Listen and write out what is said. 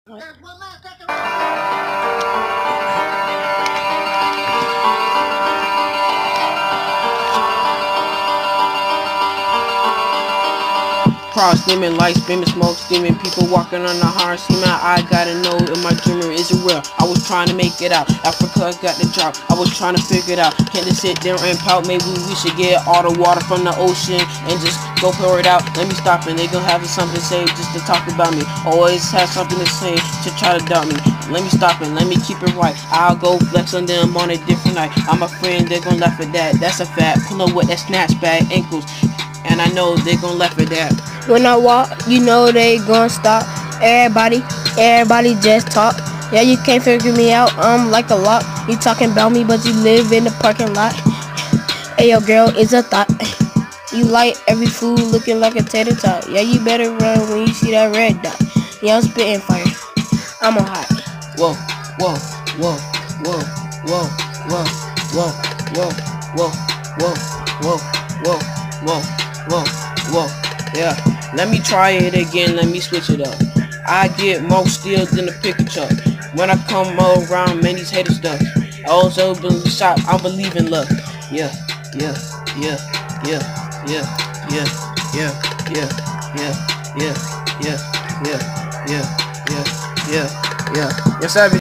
Cross steaming, lights beaming, smoke steaming, people walking on the hard steaming. I gotta know if my dreamer is real. I was trying to make it out. Africa got the drop. I was trying to figure it out. Can't just sit there and pout. Maybe we should get all the water from the ocean and just go pour it out. Let me stop and they gonna have something to say just to talk about me. Always have something to say to try to doubt me. Let me stop and let me keep it right. I'll go flex on them on a different night. I'm a friend, they're gonna laugh at that. That's a fact. Pull up with that snatch bag ankles. And I know they gon' laugh at that. When I walk, you know they gon' stop. Everybody just talk. Yeah, you can't figure me out, I'm like a lock. You talking about me, but you live in the parking lot. Hey, yo, girl, it's a thought. You like every food looking like a tater tot. Yeah, you better run when you see that red dot. Yeah, I'm spitting fire. I'm on hot. Whoa, whoa, whoa, whoa, whoa, whoa, whoa, whoa, whoa, whoa, whoa, whoa, whoa, whoa, whoa, yeah. Let me try it again, let me switch it up. I get more steel than a pickup truck. When I come around, man, these haters stuff. I also believe shop, I believe in luck. Yeah, yeah, yeah, yeah, yeah, yeah, yeah, yeah, yeah, yeah, yeah, yeah, yeah, yeah, yeah, yeah, yeah, savage.